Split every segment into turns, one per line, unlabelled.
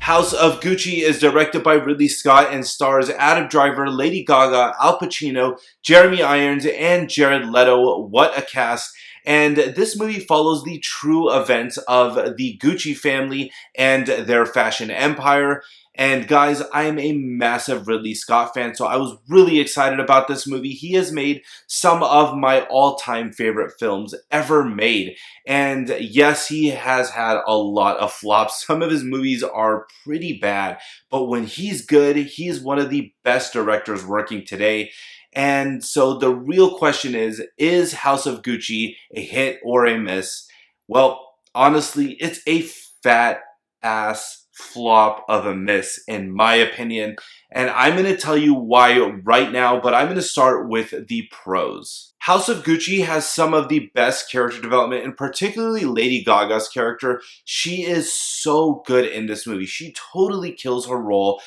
House of Gucci is directed by Ridley Scott and stars Adam Driver, Lady Gaga, Al Pacino, Jeremy Irons, and Jared Leto. What a cast! And this movie follows the true events of the Gucci family and their fashion empire. And guys, I am a massive Ridley Scott fan, so I was really excited about this movie. He has made some of my all-time favorite films ever made. And yes, he has had a lot of flops. Some of his movies are pretty bad, but when he's good, he's one of the best directors working today. And so the real question is House of Gucci a hit or a miss? Well, honestly, it's a fat ass flop of a miss in my opinion. And I'm going to tell you why right now, but I'm going to start with the pros. House of Gucci has some of the best character development, and particularly Lady Gaga's character. She is so good in this movie. She totally kills her role.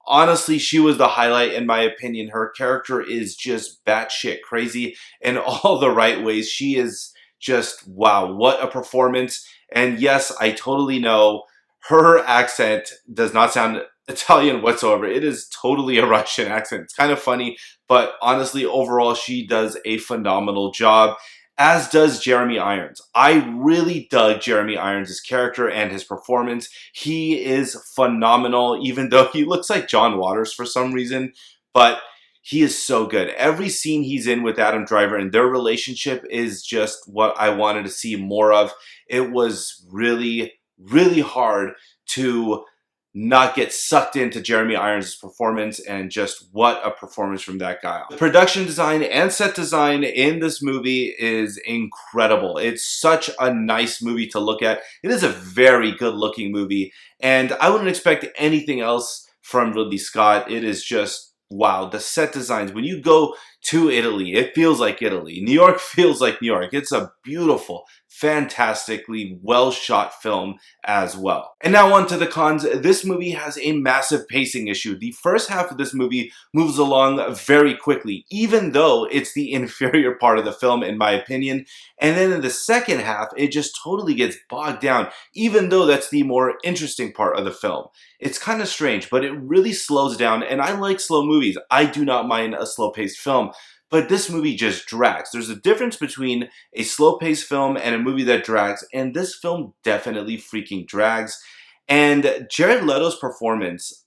Honestly, she was the highlight in my opinion. Her character is just batshit crazy in all the right ways. She is just, wow, what a performance. And yes, I totally know her accent does not sound Italian whatsoever. It is totally a Russian accent. It's kind of funny, but honestly, overall, she does a phenomenal job, as does Jeremy Irons. I really dug Jeremy Irons' character and his performance. He is phenomenal, even though he looks like John Waters for some reason, but he is so good. Every scene he's in with Adam Driver and their relationship is just what I wanted to see more of. It was really hard to not get sucked into Jeremy Irons' performance, and just what a performance from that guy. The production design and set design in this movie is incredible. It's such a nice movie to look at. It is a very good looking movie, and I wouldn't expect anything else from Ridley Scott. It is just, wow, the set designs. When you go to Italy, it feels like Italy. New York feels like New York. It's a beautiful, fantastically well shot film as well. And now on to the cons. This movie has a massive pacing issue. The first half of this movie moves along very quickly, even though it's the inferior part of the film in my opinion. And then in the second half, it just totally gets bogged down, even though that's the more interesting part of the film. It's kind of strange, but it really slows down, and I like slow movies. I do not mind a slow-paced film, but this movie just drags. There's a difference between a slow-paced film and a movie that drags, and this film definitely freaking drags. And Jared Leto's performance,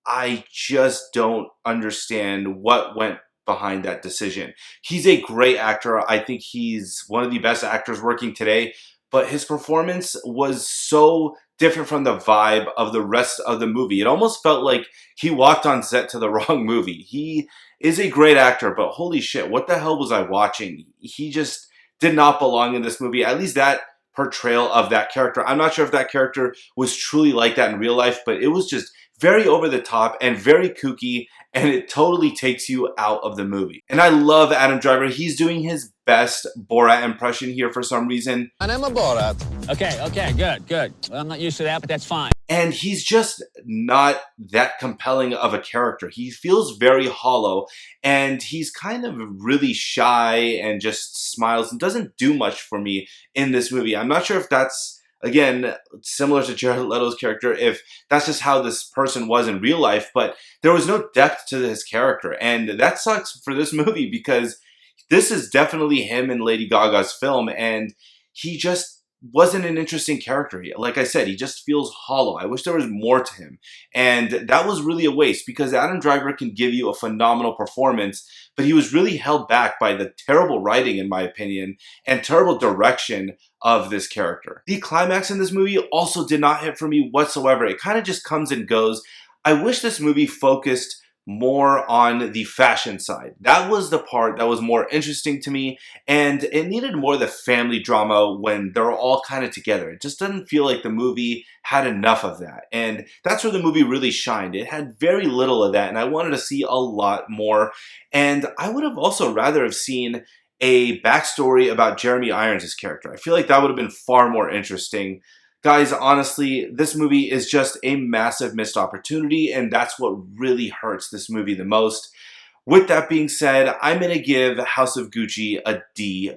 I just don't understand what went behind that decision. He's a great actor. I think he's one of the best actors working today, but his performance was so different from the vibe of the rest of the movie. It almost felt like he walked on set to the wrong movie. He is a great actor, but holy shit, what the hell was I watching? He just did not belong in this movie. At least that portrayal of that character. I'm not sure if that character was truly like that in real life, but it was just very over the top and very kooky, and it totally takes you out of the movie. And I love Adam Driver. He's doing his best Borat impression here for some reason.
And I'm a Borat.
Okay, good. Well, I'm not used to that, but that's fine.
And he's just not that compelling of a character. He feels very hollow, and he's kind of really shy and just smiles and doesn't do much for me in this movie. I'm not sure if that's, again, similar to Jared Leto's character, if that's just how this person was in real life, but there was no depth to his character. And that sucks for this movie, because this is definitely him and Lady Gaga's film, and he just wasn't an interesting character. Like I said, he just feels hollow. I wish there was more to him. And that was really a waste, because Adam Driver can give you a phenomenal performance, but he was really held back by the terrible writing, in my opinion, and terrible direction of this character. The climax in this movie also did not hit for me whatsoever. It kind of just comes and goes. I wish this movie focused more on the fashion side. That was the part that was more interesting to me, and it needed more of the family drama when they're all kind of together. It just doesn't feel like the movie had enough of that, and that's where the movie really shined. It had very little of that, and I wanted to see a lot more. And I would have also rather have seen a backstory about Jeremy Irons' character. I feel like that would have been far more interesting. Guys, honestly, this movie is just a massive missed opportunity, and that's what really hurts this movie the most. With that being said, I'm going to give House of Gucci a D+.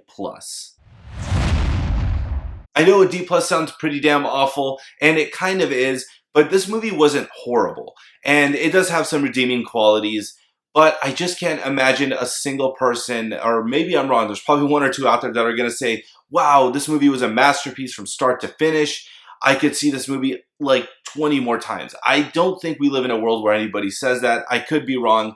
I know a D+ sounds pretty damn awful, and it kind of is, but this movie wasn't horrible. And it does have some redeeming qualities, but I just can't imagine a single person, or maybe I'm wrong, there's probably one or two out there that are going to say, wow, this movie was a masterpiece from start to finish. I could see this movie like 20 more times. I don't think we live in a world where anybody says that. I could be wrong.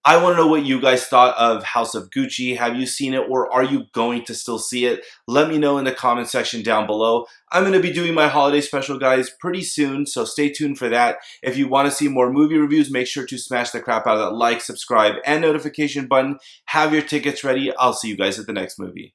I want to know what you guys thought of House of Gucci. Have you seen it, or are you going to still see it? Let me know in the comment section down below. I'm going to be doing my holiday special, guys, pretty soon, so stay tuned for that. If you want to see more movie reviews, make sure to smash the crap out of that like, subscribe, and notification button. Have your tickets ready. I'll see you guys at the next movie.